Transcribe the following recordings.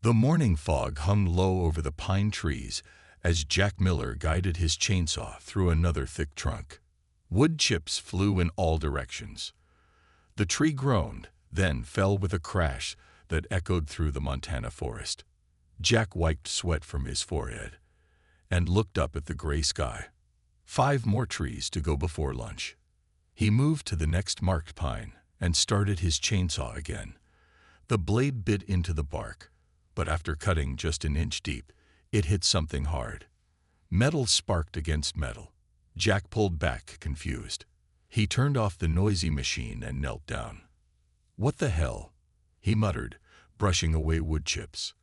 The morning fog hung low over the pine trees as Jack Miller guided his chainsaw through another thick trunk. Wood chips flew in all directions. The tree groaned, then fell with a crash that echoed through the Montana forest. Jack wiped sweat from his forehead and looked up at the gray sky. 5 more trees to go before lunch. He moved to the next marked pine and started his chainsaw again. The blade bit into the bark, but after cutting just an inch deep, it hit something hard. Metal sparked against metal. Jack pulled back, confused. He turned off the noisy machine and knelt down. "What the hell?" he muttered, brushing away wood chips.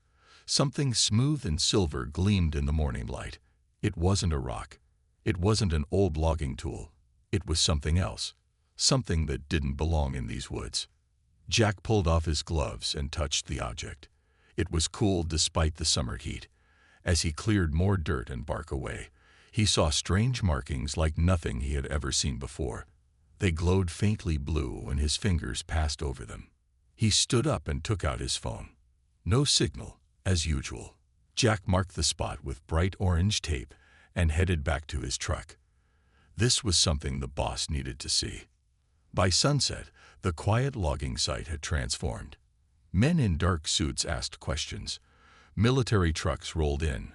Something smooth and silver gleamed in the morning light. It wasn't a rock. It wasn't an old logging tool. It was something else. Something that didn't belong in these woods. Jack pulled off his gloves and touched the object. It was cool despite the summer heat. As he cleared more dirt and bark away, he saw strange markings like nothing he had ever seen before. They glowed faintly blue when his fingers passed over them. He stood up and took out his phone. No signal, as usual. Jack marked the spot with bright orange tape and headed back to his truck. This was something the boss needed to see. By sunset, the quiet logging site had transformed. Men in dark suits asked questions. Military trucks rolled in.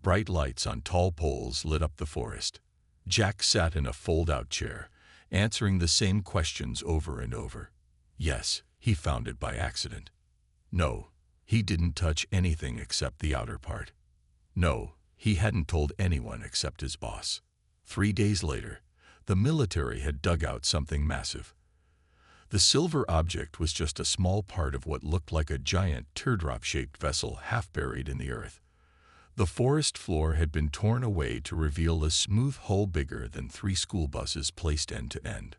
Bright lights on tall poles lit up the forest. Jack sat in a fold-out chair, answering the same questions over and over. Yes, he found it by accident. No, he didn't touch anything except the outer part. No, he hadn't told anyone except his boss. 3 days later, the military had dug out something massive. The silver object was just a small part of what looked like a giant teardrop-shaped vessel half buried in the earth. The forest floor had been torn away to reveal a smooth hull bigger than 3 school buses placed end to end.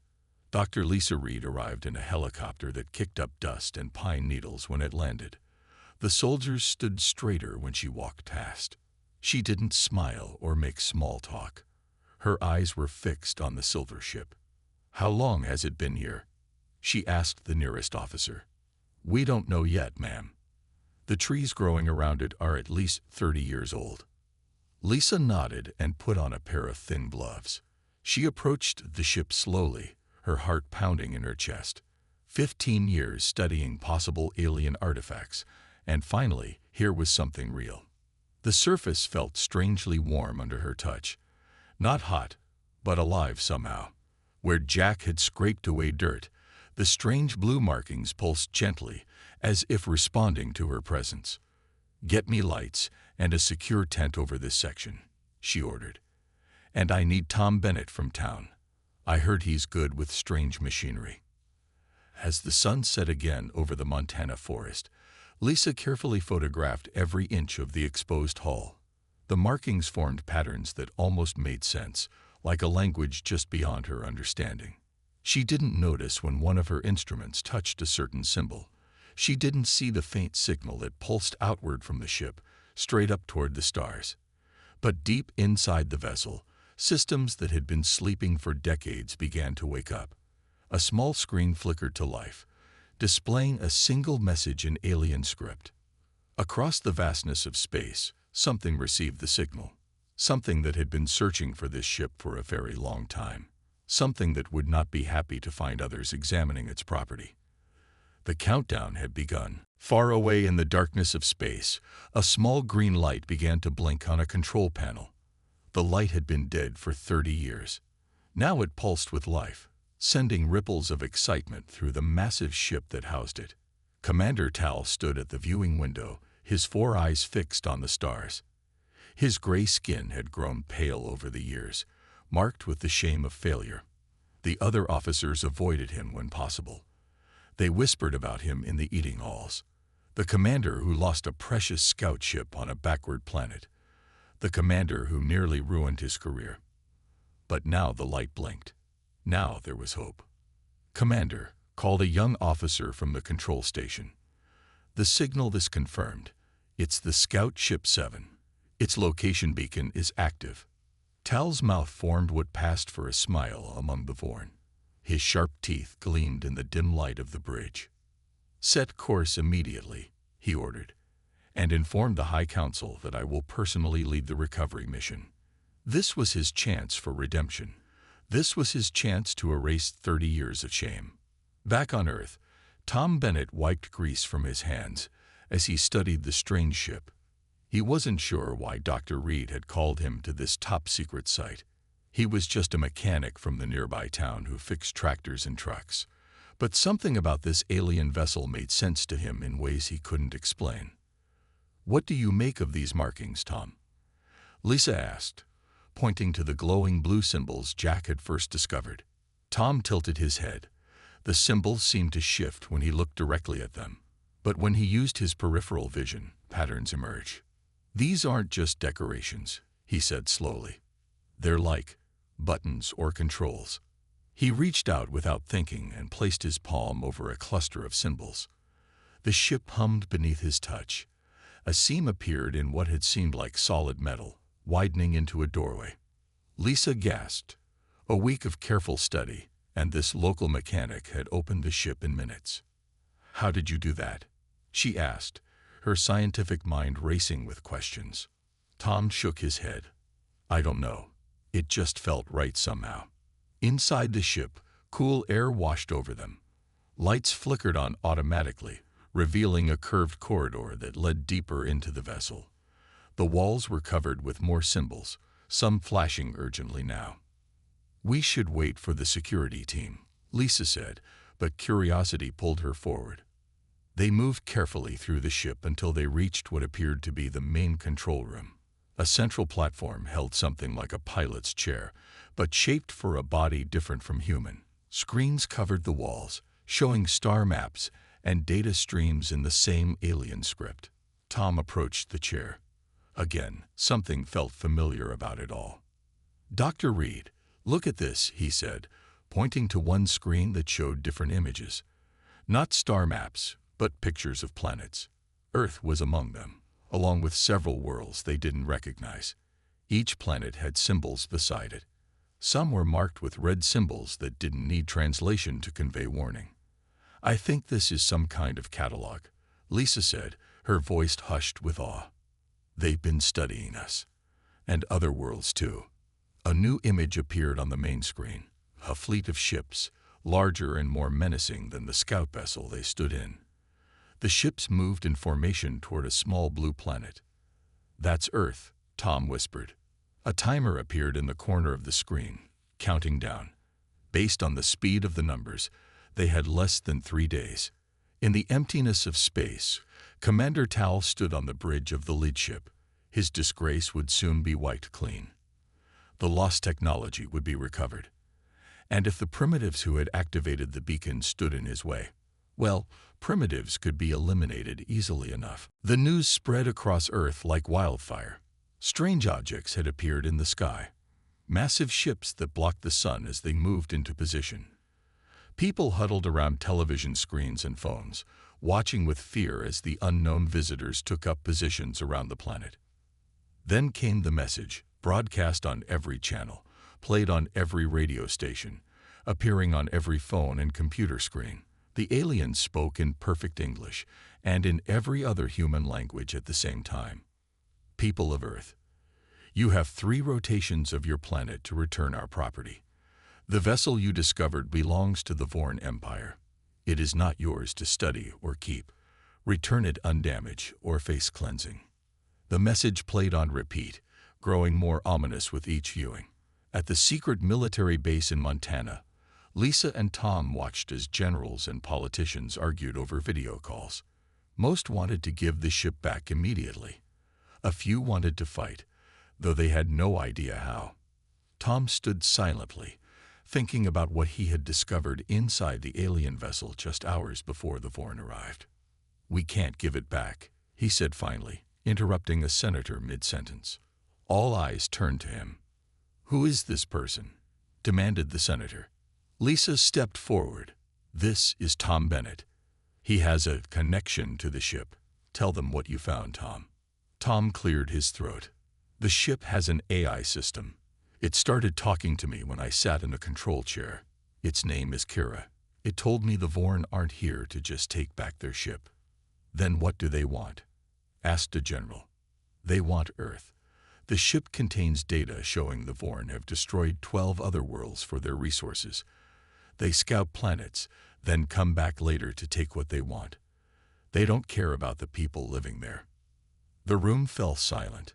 Dr. Lisa Reed arrived in a helicopter that kicked up dust and pine needles when it landed. The soldiers stood straighter when she walked past. She didn't smile or make small talk. Her eyes were fixed on the silver ship. "How long has it been here?" she asked the nearest officer. "We don't know yet, ma'am. The trees growing around it are at least 30 years old." Lisa nodded and put on a pair of thin gloves. She approached the ship slowly, her heart pounding in her chest. 15 years studying possible alien artifacts, and finally, here was something real. The surface felt strangely warm under her touch. Not hot, but alive somehow. Where Jack had scraped away dirt, the strange blue markings pulsed gently, as if responding to her presence. "Get me lights and a secure tent over this section," she ordered. "And I need Tom Bennett from town. I heard he's good with strange machinery." As the sun set again over the Montana forest, Lisa carefully photographed every inch of the exposed hull. The markings formed patterns that almost made sense, like a language just beyond her understanding. She didn't notice when one of her instruments touched a certain symbol. She didn't see the faint signal that pulsed outward from the ship, straight up toward the stars. But deep inside the vessel, systems that had been sleeping for decades began to wake up. A small screen flickered to life, displaying a single message in alien script. Across the vastness of space, something received the signal. Something that had been searching for this ship for a very long time. Something that would not be happy to find others examining its property. The countdown had begun. Far away in the darkness of space, a small green light began to blink on a control panel. The light had been dead for 30 years. Now it pulsed with life, sending ripples of excitement through the massive ship that housed it. Commander Tal stood at the viewing window, his 4 eyes fixed on the stars. His gray skin had grown pale over the years, marked with the shame of failure. The other officers avoided him when possible. They whispered about him in the eating halls. The commander who lost a precious scout ship on a backward planet. The commander who nearly ruined his career. But now the light blinked. Now there was hope. "Commander," called a young officer from the control station. "The signal is confirmed. It's the Scout Ship 7. Its location beacon is active." Tal's mouth formed what passed for a smile among the Vorn. His sharp teeth gleamed in the dim light of the bridge. "Set course immediately," he ordered. and inform the High Council that I will personally lead the recovery mission. This was his chance for redemption. This was his chance to erase 30 years of shame. Back on Earth, Tom Bennett wiped grease from his hands as he studied the strange ship. He wasn't sure why Dr. Reed had called him to this top-secret site. He was just a mechanic from the nearby town who fixed tractors and trucks. But something about this alien vessel made sense to him in ways he couldn't explain. "What do you make of these markings, Tom?" Lisa asked, pointing to the glowing blue symbols Jack had first discovered. Tom tilted his head. The symbols seemed to shift when he looked directly at them. But when he used his peripheral vision, patterns emerged. "These aren't just decorations," he said slowly. "They're like buttons or controls." He reached out without thinking and placed his palm over a cluster of symbols. The ship hummed beneath his touch. A seam appeared in what had seemed like solid metal, widening into a doorway. Lisa gasped. A week of careful study, and this local mechanic had opened the ship in minutes. "How did you do that?" she asked, her scientific mind racing with questions. Tom shook his head. "I don't know. It just felt right somehow." Inside the ship, cool air washed over them. Lights flickered on automatically, revealing a curved corridor that led deeper into the vessel. The walls were covered with more symbols, some flashing urgently now. "We should wait for the security team," Lisa said, but curiosity pulled her forward. They moved carefully through the ship until they reached what appeared to be the main control room. A central platform held something like a pilot's chair, but shaped for a body different from human. Screens covered the walls, showing star maps and data streams in the same alien script. Tom approached the chair. Again, something felt familiar about it all. "Dr. Reed, look at this," he said, pointing to one screen that showed different images. Not star maps, but pictures of planets. Earth was among them, along with several worlds they didn't recognize. Each planet had symbols beside it. Some were marked with red symbols that didn't need translation to convey warning. "I think this is some kind of catalog," Lisa said, her voice hushed with awe. "They've been studying us. And other worlds, too." A new image appeared on the main screen. A fleet of ships, larger and more menacing than the scout vessel they stood in. The ships moved in formation toward a small blue planet. "That's Earth," Tom whispered. A timer appeared in the corner of the screen, counting down. Based on the speed of the numbers, they had less than 3 days. In the emptiness of space, Commander Tal stood on the bridge of the lead ship. His disgrace would soon be wiped clean. The lost technology would be recovered. And if the primitives who had activated the beacon stood in his way, well, primitives could be eliminated easily enough. The news spread across Earth like wildfire. Strange objects had appeared in the sky. Massive ships that blocked the sun as they moved into position. People huddled around television screens and phones, watching with fear as the unknown visitors took up positions around the planet. Then came the message, broadcast on every channel, played on every radio station, appearing on every phone and computer screen. The aliens spoke in perfect English and in every other human language at the same time. "People of Earth, you have 3 rotations of your planet to return our property. The vessel you discovered belongs to the Vorn Empire. It is not yours to study or keep. Return it undamaged or face cleansing." The message played on repeat, growing more ominous with each viewing. At the secret military base in Montana, Lisa and Tom watched as generals and politicians argued over video calls. Most wanted to give the ship back immediately. A few wanted to fight, though they had no idea how. Tom stood silently, thinking about what he had discovered inside the alien vessel just hours before the Vorn arrived. "We can't give it back," he said finally, interrupting a senator mid-sentence. All eyes turned to him. "Who is this person?" demanded the senator. Lisa stepped forward. "This is Tom Bennett. He has a connection to the ship. Tell them what you found, Tom." Tom cleared his throat. "The ship has an AI system. It started talking to me when I sat in the control chair. Its name is Kira. It told me the Vorn aren't here to just take back their ship." "Then what do they want?" asked a general. They want Earth. The ship contains data showing the Vorn have destroyed 12 other worlds for their resources. They scout planets, then come back later to take what they want. They don't care about the people living there. The room fell silent.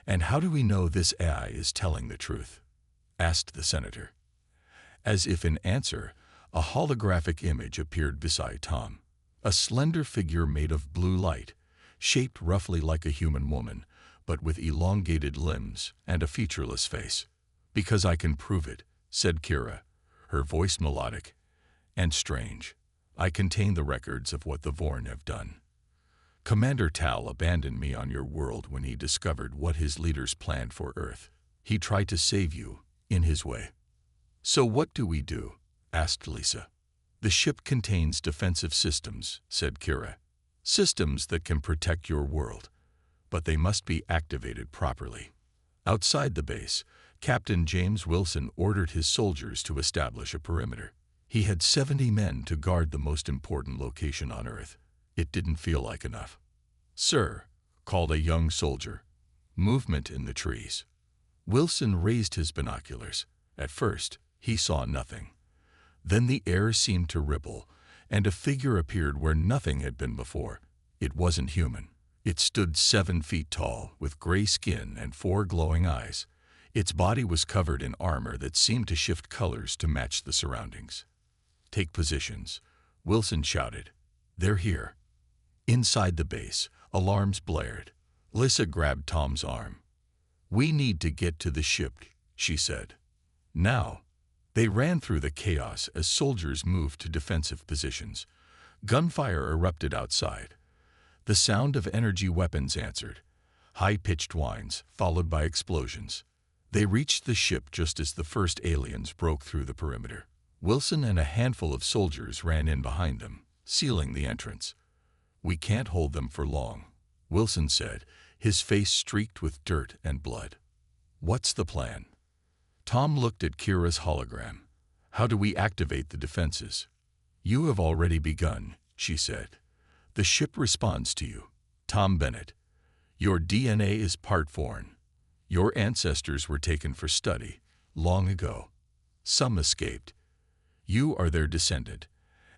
And how do we know this AI is telling the truth? Asked the senator. As if in answer, a holographic image appeared beside Tom. A slender figure made of blue light, shaped roughly like a human woman, but with elongated limbs and a featureless face. Because I can prove it, said Kira, her voice melodic and strange. I contain the records of what the Vorn have done. Commander Tal abandoned me on your world when he discovered what his leaders planned for Earth. He tried to save you, in his way. So what do we do? Asked Lisa. The ship contains defensive systems, said Kira. Systems that can protect your world, but they must be activated properly. Outside the base, Captain James Wilson ordered his soldiers to establish a perimeter. He had 70 men to guard the most important location on Earth. It didn't feel like enough. Sir, called a young soldier. Movement in the trees. Wilson raised his binoculars. At first, he saw nothing. Then the air seemed to ripple, and a figure appeared where nothing had been before. It wasn't human. It stood 7 feet tall, with gray skin and 4 glowing eyes. Its body was covered in armor that seemed to shift colors to match the surroundings. Take positions, Wilson shouted. They're here. Inside the base, alarms blared. Lisa grabbed Tom's arm. We need to get to the ship, she said. Now. They ran through the chaos as soldiers moved to defensive positions. Gunfire erupted outside. The sound of energy weapons answered. High-pitched whines, followed by explosions. They reached the ship just as the first aliens broke through the perimeter. Wilson and a handful of soldiers ran in behind them, sealing the entrance. We can't hold them for long, Wilson said, his face streaked with dirt and blood. What's the plan? Tom looked at Kira's hologram. How do we activate the defenses? You have already begun, she said. The ship responds to you. Tom Bennett. Your DNA is part Vorn. Your ancestors were taken for study, long ago. Some escaped. You are their descendant,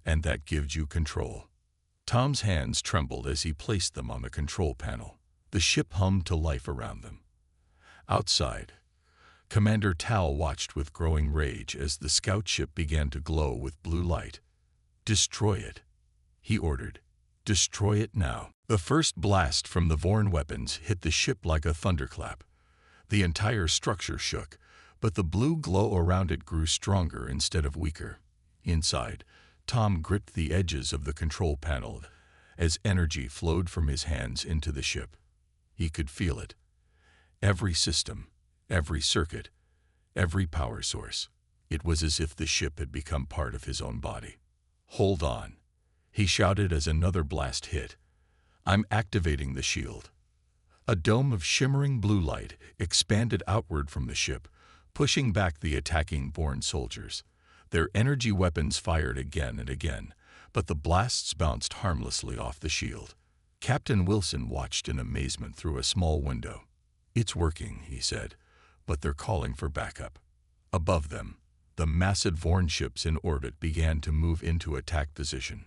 and that gives you control. Tom's hands trembled as he placed them on the control panel. The ship hummed to life around them. Outside, Commander Tal watched with growing rage as the scout ship began to glow with blue light. Destroy it, he ordered. Destroy it now. The first blast from the Vorn weapons hit the ship like a thunderclap. The entire structure shook, but the blue glow around it grew stronger instead of weaker. Inside, Tom gripped the edges of the control panel as energy flowed from his hands into the ship. He could feel it. Every system, every circuit, every power source. It was as if the ship had become part of his own body. Hold on, he shouted as another blast hit. I'm activating the shield. A dome of shimmering blue light expanded outward from the ship, pushing back the attacking Vorn soldiers. Their energy weapons fired again and again, but the blasts bounced harmlessly off the shield. Captain Wilson watched in amazement through a small window. It's working, he said, but they're calling for backup. Above them, the massive Vorn ships in orbit began to move into attack position.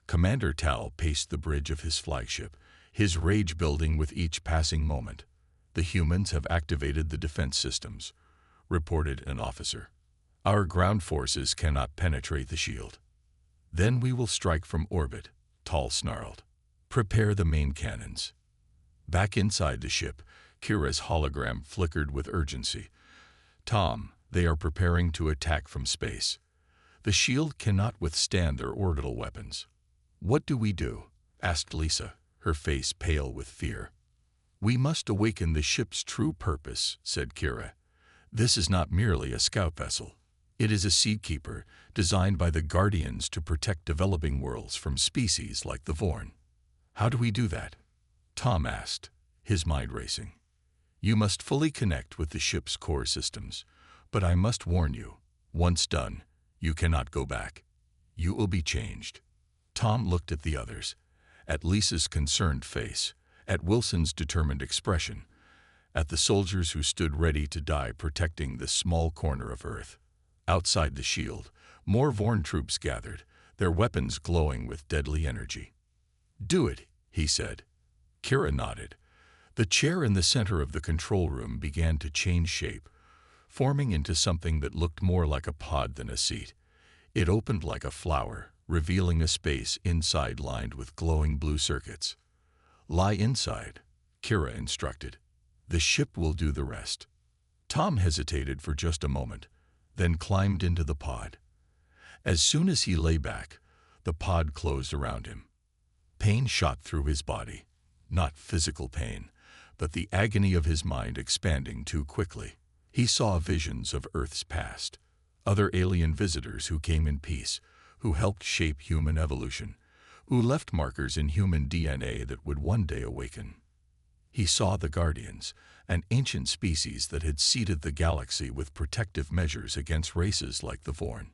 Commander Tal paced the bridge of his flagship, his rage building with each passing moment. The humans have activated the defense systems, reported an officer. Our ground forces cannot penetrate the shield. Then we will strike from orbit, Tal snarled. Prepare the main cannons. Back inside the ship, Kira's hologram flickered with urgency. Tom, they are preparing to attack from space. The shield cannot withstand their orbital weapons. What do we do? Asked Lisa, her face pale with fear. We must awaken the ship's true purpose, said Kira. This is not merely a scout vessel. It is a seedkeeper designed by the Guardians to protect developing worlds from species like the Vorn. How do we do that? Tom asked, his mind racing. You must fully connect with the ship's core systems, but I must warn you, once done, you cannot go back. You will be changed. Tom looked at the others, at Lisa's concerned face, at Wilson's determined expression, at the soldiers who stood ready to die protecting this small corner of Earth. Outside the shield, more Vorn troops gathered, their weapons glowing with deadly energy. "Do it," he said. Kira nodded. The chair in the center of the control room began to change shape, forming into something that looked more like a pod than a seat. It opened like a flower, revealing a space inside lined with glowing blue circuits. "Lie inside," Kira instructed. "The ship will do the rest." Tom hesitated for just a moment, then climbed into the pod. As soon as he lay back, the pod closed around him. Pain shot through his body. Not physical pain, but the agony of his mind expanding too quickly. He saw visions of Earth's past, other alien visitors who came in peace, who helped shape human evolution, who left markers in human DNA that would one day awaken. He saw the Guardians, an ancient species that had seeded the galaxy with protective measures against races like the Vorn.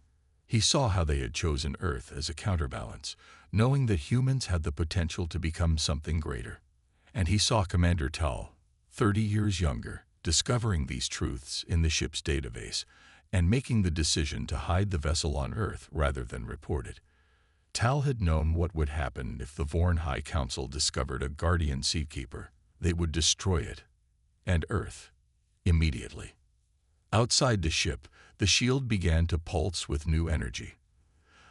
He saw how they had chosen Earth as a counterbalance, knowing that humans had the potential to become something greater. And he saw Commander Tal, 30 years younger, discovering these truths in the ship's database and making the decision to hide the vessel on Earth rather than report it. Tal had known what would happen if the Vorn High Council discovered a Guardian Seakeeper. They would destroy it, and Earth, immediately. Outside the ship, the shield began to pulse with new energy.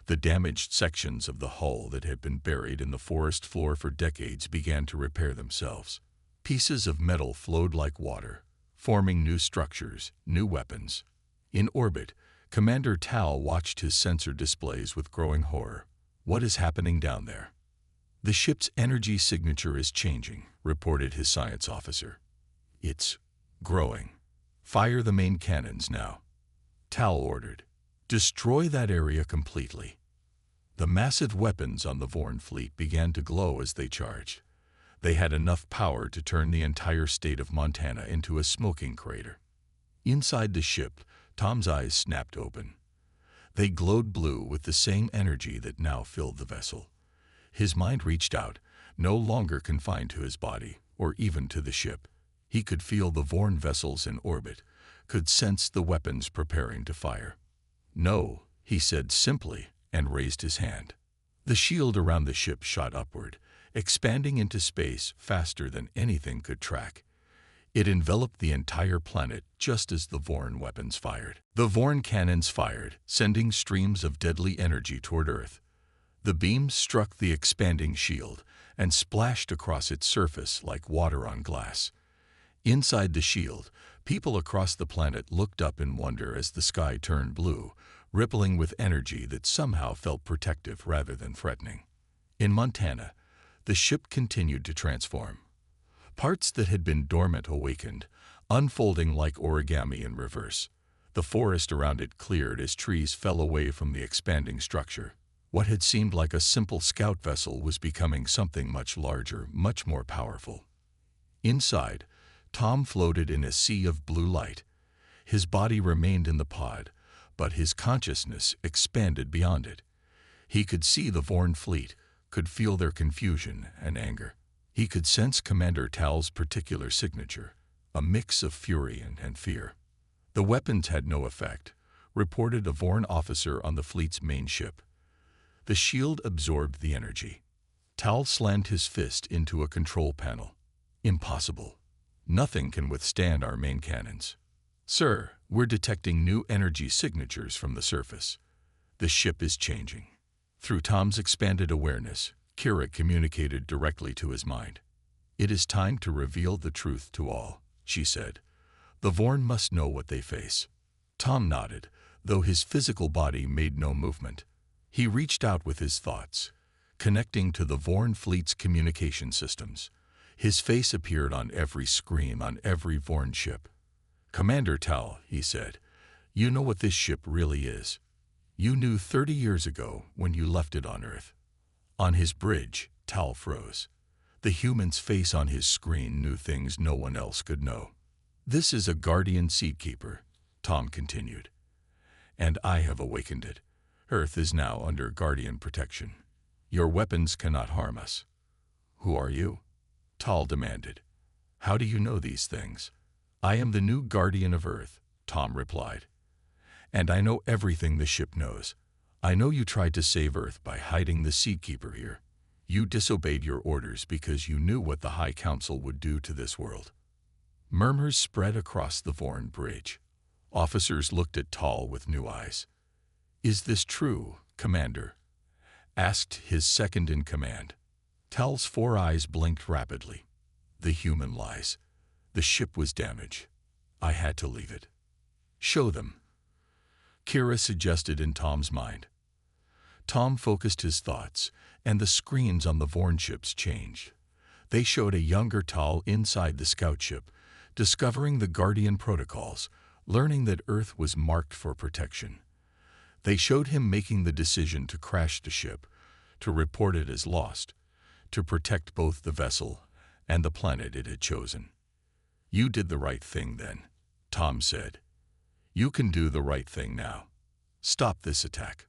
The damaged sections of the hull that had been buried in the forest floor for decades began to repair themselves. Pieces of metal flowed like water, forming new structures, new weapons. In orbit, Commander Tal watched his sensor displays with growing horror. "What is happening down there?" "The ship's energy signature is changing," reported his science officer. "It's growing. Fire the main cannons now," Tal ordered. "Destroy that area completely." The massive weapons on the Vorn fleet began to glow as they charged. They had enough power to turn the entire state of Montana into a smoking crater. Inside the ship, Tom's eyes snapped open. They glowed blue with the same energy that now filled the vessel. His mind reached out, no longer confined to his body or even to the ship. He could feel the Vorn vessels in orbit, could sense the weapons preparing to fire. "No," he said simply, and raised his hand. The shield around the ship shot upward, expanding into space faster than anything could track. It enveloped the entire planet just as the Vorn weapons fired. The Vorn cannons fired, sending streams of deadly energy toward Earth. The beams struck the expanding shield and splashed across its surface like water on glass. Inside the shield, people across the planet looked up in wonder as the sky turned blue, rippling with energy that somehow felt protective rather than threatening. In Montana, the ship continued to transform. Parts that had been dormant awakened, unfolding like origami in reverse. The forest around it cleared as trees fell away from the expanding structure. What had seemed like a simple scout vessel was becoming something much larger, much more powerful. Inside, Tom floated in a sea of blue light. His body remained in the pod, but his consciousness expanded beyond it. He could see the Vorn fleet, could feel their confusion and anger. He could sense Commander Tal's particular signature, a mix of fury and fear. The weapons had no effect, reported a Vorn officer on the fleet's main ship. The shield absorbed the energy. Tal slammed his fist into a control panel. "Impossible. Nothing can withstand our main cannons." "Sir, we're detecting new energy signatures from the surface. The ship is changing." Through Tom's expanded awareness, Kira communicated directly to his mind. "It is time to reveal the truth to all," she said. "The Vorn must know what they face." Tom nodded, though his physical body made no movement. He reached out with his thoughts, connecting to the Vorn fleet's communication systems. His face appeared on every screen on every Vorn ship. "Commander Tal," he said, "you know what this ship really is. You knew 30 years ago when you left it on Earth." On his bridge, Tal froze. The human's face on his screen knew things no one else could know. "This is a Guardian Seakeeper," Tom continued, "and I have awakened it. Earth is now under Guardian protection. Your weapons cannot harm us." "Who are you?" Tal demanded. "How do you know these things?" "I am the new guardian of Earth," Tom replied. "And I know everything the ship knows. I know you tried to save Earth by hiding the Seakeeper here. You disobeyed your orders because you knew what the High Council would do to this world." Murmurs spread across the Vorn Bridge. Officers looked at Tal with new eyes. "Is this true, Commander?" asked his second-in-command. Tal's 4 eyes blinked rapidly. "The human lies. The ship was damaged. I had to leave it." "Show them," Kira suggested in Tom's mind. Tom focused his thoughts, and the screens on the Vorn ships changed. They showed a younger Tal inside the scout ship, discovering the Guardian protocols, learning that Earth was marked for protection. They showed him making the decision to crash the ship, to report it as lost, to protect both the vessel and the planet it had chosen. "You did the right thing then," Tom said. "You can do the right thing now. Stop this attack."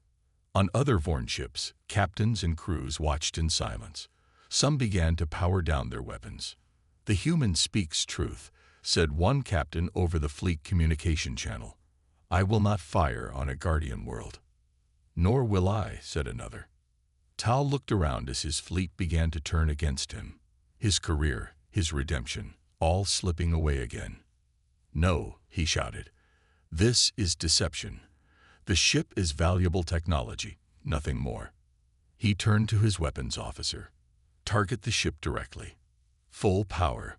On other Vorn ships, captains and crews watched in silence. Some began to power down their weapons. "The human speaks truth," said one captain over the fleet communication channel. "I will not fire on a Guardian world." "Nor will I," said another. Tal looked around as his fleet began to turn against him. His career, his redemption, all slipping away again. "No," he shouted. "This is deception. The ship is valuable technology, nothing more." He turned to his weapons officer. "Target the ship directly. Full power."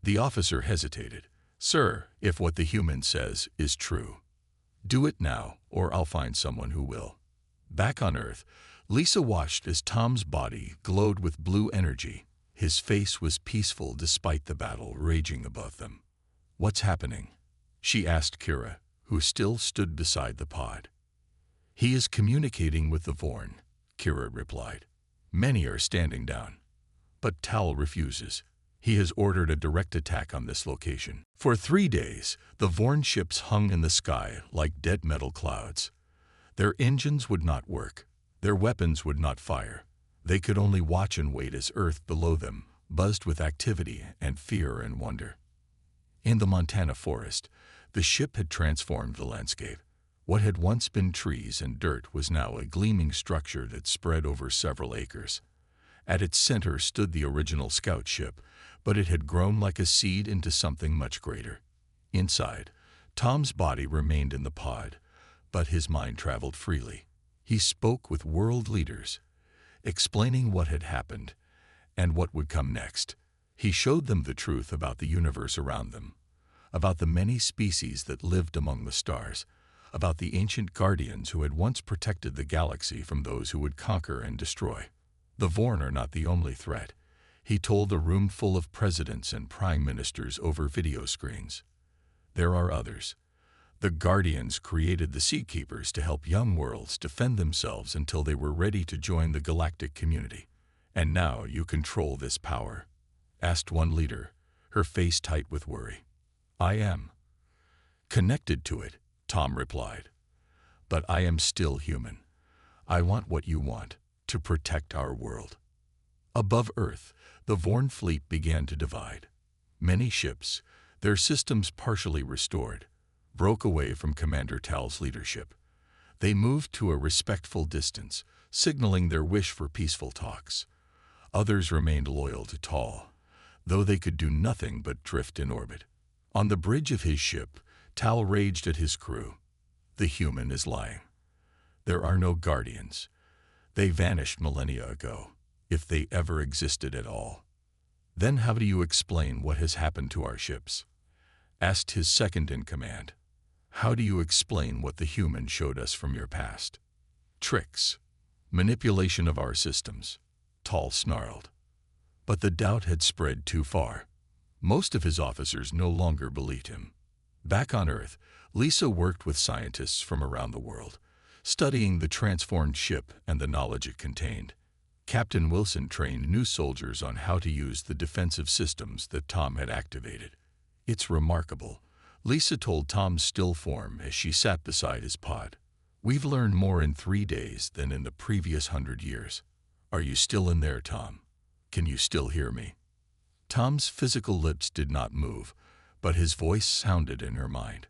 The officer hesitated. "Sir, if what the human says is true." "Do it now, or I'll find someone who will." Back on Earth, Lisa watched as Tom's body glowed with blue energy. His face was peaceful despite the battle raging above them. "What's happening?" she asked Kira, who still stood beside the pod. "He is communicating with the Vorn," Kira replied. "Many are standing down. But Tal refuses. He has ordered a direct attack on this location." For 3 days, the Vorn ships hung in the sky like dead metal clouds. Their engines would not work. Their weapons would not fire. They could only watch and wait as Earth below them buzzed with activity and fear and wonder. In the Montana forest, the ship had transformed the landscape. What had once been trees and dirt was now a gleaming structure that spread over several acres. At its center stood the original scout ship, but it had grown like a seed into something much greater. Inside, Tom's body remained in the pod, but his mind traveled freely. He spoke with world leaders, explaining what had happened and what would come next. He showed them the truth about the universe around them, about the many species that lived among the stars, about the ancient guardians who had once protected the galaxy from those who would conquer and destroy. The Vorn are not the only threat, he told a room full of presidents and prime ministers over video screens. There are others. The Guardians created the Seakeepers to help young worlds defend themselves until they were ready to join the galactic community. "And now you control this power?" asked one leader, her face tight with worry. "I am connected to it," Tom replied. "But I am still human. I want what you want, to protect our world." Above Earth, the Vorn fleet began to divide. Many ships, their systems partially restored, broke away from Commander Tal's leadership. They moved to a respectful distance, signaling their wish for peaceful talks. Others remained loyal to Tal, though they could do nothing but drift in orbit. On the bridge of his ship, Tal raged at his crew. "The human is lying. There are no guardians. They vanished millennia ago, if they ever existed at all." "Then how do you explain what has happened to our ships?" asked his second-in-command. "How do you explain what the human showed us from your past?" "Tricks. Manipulation of our systems," Tal snarled. But the doubt had spread too far. Most of his officers no longer believed him. Back on Earth, Lisa worked with scientists from around the world, studying the transformed ship and the knowledge it contained. Captain Wilson trained new soldiers on how to use the defensive systems that Tom had activated. "It's remarkable," Lisa told Tom's still form as she sat beside his pod. "We've learned more in 3 days than in the previous 100 years. Are you still in there, Tom? Can you still hear me?" Tom's physical lips did not move, but his voice sounded in her mind.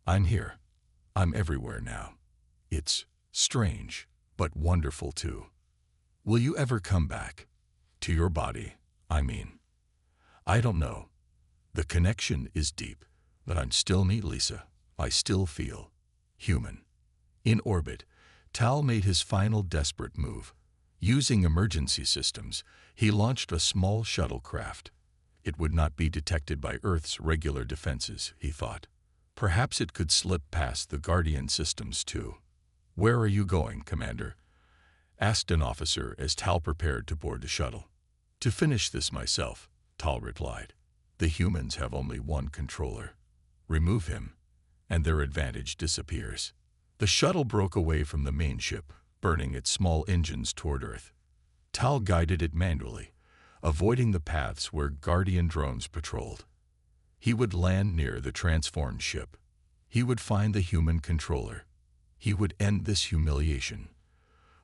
I'm here. I'm everywhere now. It's strange, but wonderful too. Will you ever come back? To your body, I mean. I don't know. The connection is deep, but I'm still me, Lisa. I still feel human. In orbit, Tal made his final desperate move. Using emergency systems, he launched a small shuttlecraft. It would not be detected by Earth's regular defenses, he thought. Perhaps it could slip past the Guardian systems too. Where are you going, Commander? Asked an officer as Tal prepared to board the shuttle. To finish this myself, Tal replied. The humans have only one controller. Remove him, and their advantage disappears. The shuttle broke away from the main ship, burning its small engines toward Earth. Tal guided it manually, avoiding the paths where Guardian drones patrolled. He would land near the transformed ship. He would find the human controller. He would end this humiliation.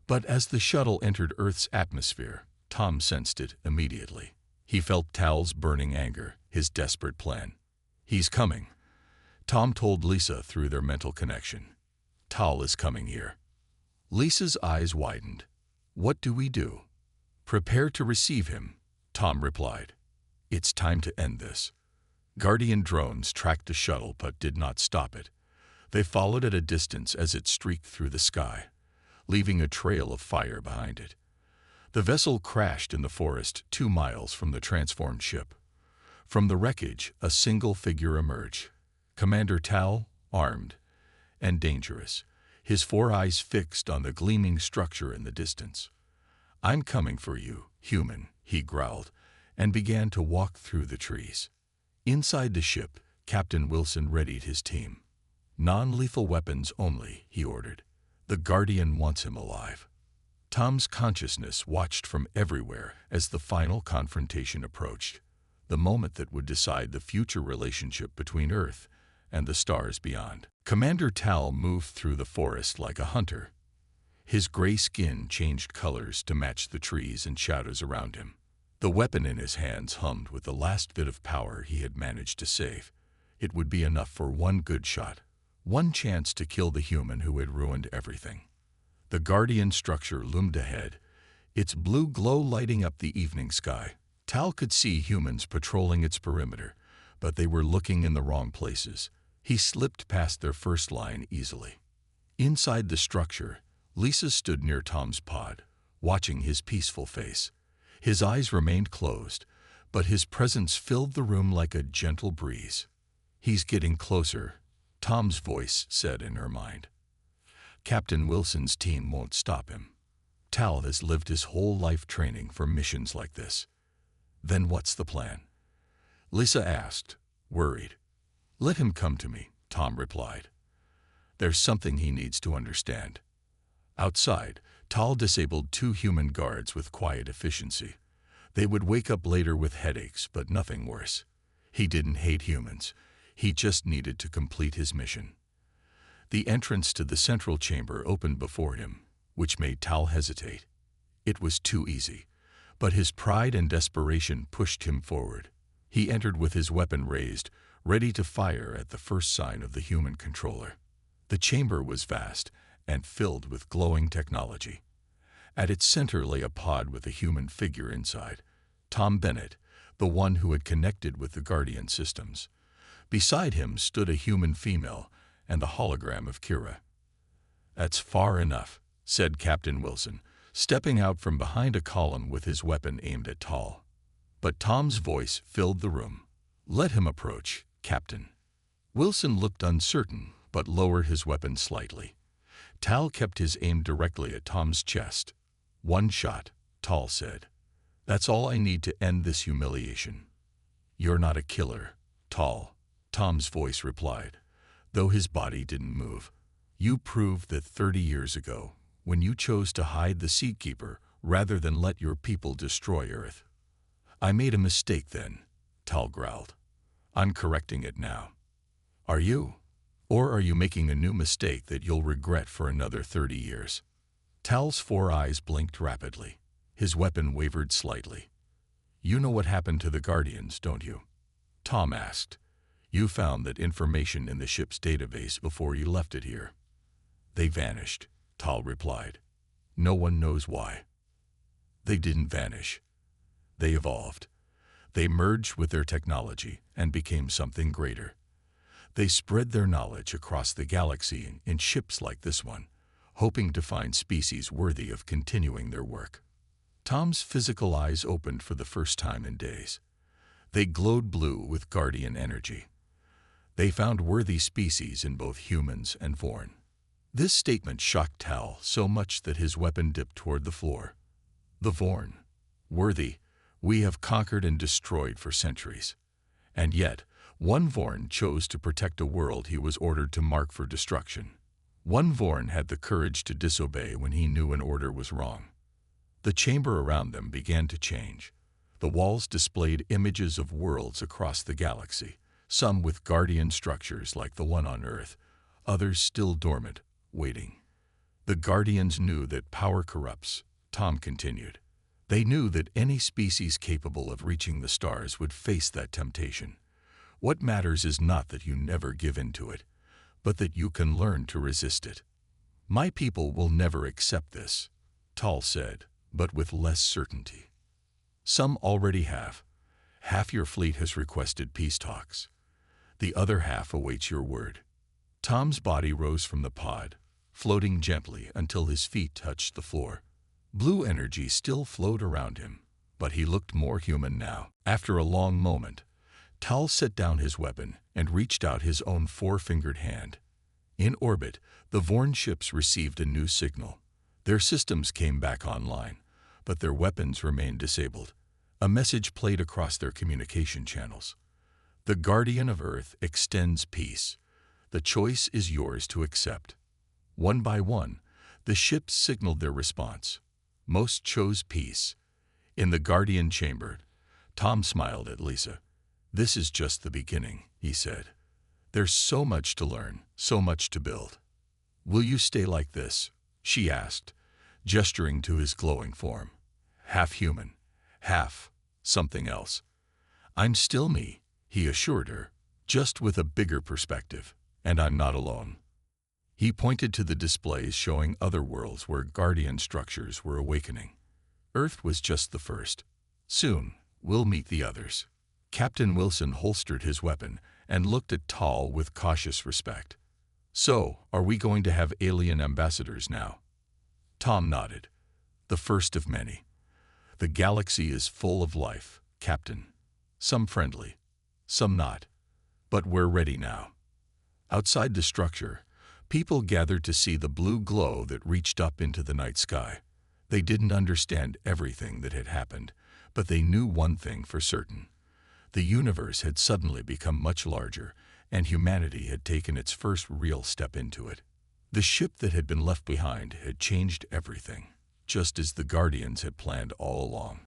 But as the shuttle entered Earth's atmosphere, Tom sensed it immediately. He felt Tal's burning anger, his desperate plan. He's coming, Tom told Lisa through their mental connection. Tal is coming here. Lisa's eyes widened. What do we do? Prepare to receive him, Tom replied. It's time to end this. Guardian drones tracked the shuttle but did not stop it. They followed at a distance as it streaked through the sky, leaving a trail of fire behind it. The vessel crashed in the forest 2 miles from the transformed ship. From the wreckage, a single figure emerged. Commander Tal, armed and dangerous, his 4 eyes fixed on the gleaming structure in the distance. I'm coming for you, human, he growled, and began to walk through the trees. Inside the ship, Captain Wilson readied his team. Non-lethal weapons only, he ordered. The Guardian wants him alive. Tom's consciousness watched from everywhere as the final confrontation approached, the moment that would decide the future relationship between Earth and the stars beyond. Commander Tal moved through the forest like a hunter. His gray skin changed colors to match the trees and shadows around him. The weapon in his hands hummed with the last bit of power he had managed to save. It would be enough for one good shot, one chance to kill the human who had ruined everything. The Guardian structure loomed ahead, its blue glow lighting up the evening sky. Tal could see humans patrolling its perimeter, but they were looking in the wrong places. He slipped past their first line easily. Inside the structure, Lisa stood near Tom's pod, watching his peaceful face. His eyes remained closed, but his presence filled the room like a gentle breeze. He's getting closer, Tom's voice said in her mind. Captain Wilson's team won't stop him. Tal has lived his whole life training for missions like this. Then what's the plan? Lisa asked, worried. Let him come to me, Tom replied. There's something he needs to understand. Outside, Tal disabled 2 human guards with quiet efficiency. They would wake up later with headaches, but nothing worse. He didn't hate humans. He just needed to complete his mission. The entrance to the central chamber opened before him, which made Tal hesitate. It was too easy, but his pride and desperation pushed him forward. He entered with his weapon raised, ready to fire at the first sign of the human controller. The chamber was vast and filled with glowing technology. At its center lay a pod with a human figure inside, Tom Bennett, the one who had connected with the Guardian systems. Beside him stood a human female and the hologram of Kira. That's far enough, said Captain Wilson, stepping out from behind a column with his weapon aimed at Tal. But Tom's voice filled the room. Let him approach, Captain. Wilson looked uncertain, but lowered his weapon slightly. Tal kept his aim directly at Tom's chest. One shot, Tal said. That's all I need to end this humiliation. You're not a killer, Tal, Tom's voice replied, though his body didn't move. You proved that 30 years ago, when you chose to hide the Seedkeeper rather than let your people destroy Earth. I made a mistake then, Tal growled. I'm correcting it now. Are you? Or are you making a new mistake that you'll regret for another 30 years? Tal's 4 eyes blinked rapidly. His weapon wavered slightly. You know what happened to the Guardians, don't you? Tom asked. You found that information in the ship's database before you left it here. They vanished, Tal replied. No one knows why. They didn't vanish. They evolved. They merged with their technology and became something greater. They spread their knowledge across the galaxy in ships like this one, hoping to find species worthy of continuing their work. Tom's physical eyes opened for the first time in days. They glowed blue with guardian energy. They found worthy species in both humans and Vorn. This statement shocked Tal so much that his weapon dipped toward the floor. The Vorn. Worthy, we have conquered and destroyed for centuries. And yet, one Vorn chose to protect a world he was ordered to mark for destruction. One Vorn had the courage to disobey when he knew an order was wrong. The chamber around them began to change. The walls displayed images of worlds across the galaxy, some with guardian structures like the one on Earth, others still dormant, waiting. The Guardians knew that power corrupts, Tom continued. They knew that any species capable of reaching the stars would face that temptation. What matters is not that you never give in to it, but that you can learn to resist it. My people will never accept this, Tal said, but with less certainty. Some already have. Half your fleet has requested peace talks. The other half awaits your word. Tom's body rose from the pod, floating gently until his feet touched the floor. Blue energy still flowed around him, but he looked more human now. After a long moment, Tal set down his weapon and reached out his own four-fingered hand. In orbit, the Vorn ships received a new signal. Their systems came back online, but their weapons remained disabled. A message played across their communication channels. The Guardian of Earth extends peace. The choice is yours to accept. One by one, the ships signaled their response. Most chose peace. In the Guardian chamber, Tom smiled at Lisa. This is just the beginning, he said. There's so much to learn, so much to build. Will you stay like this? She asked, gesturing to his glowing form. Half human, half something else. I'm still me, he assured her, just with a bigger perspective, and I'm not alone. He pointed to the displays showing other worlds where guardian structures were awakening. Earth was just the first. Soon, we'll meet the others. Captain Wilson holstered his weapon and looked at Tal with cautious respect. So, are we going to have alien ambassadors now? Tom nodded. The first of many. The galaxy is full of life, Captain. Some friendly, some not. But we're ready now. Outside the structure, people gathered to see the blue glow that reached up into the night sky. They didn't understand everything that had happened, but they knew one thing for certain. The universe had suddenly become much larger, and humanity had taken its first real step into it. The ship that had been left behind had changed everything, just as the Guardians had planned all along.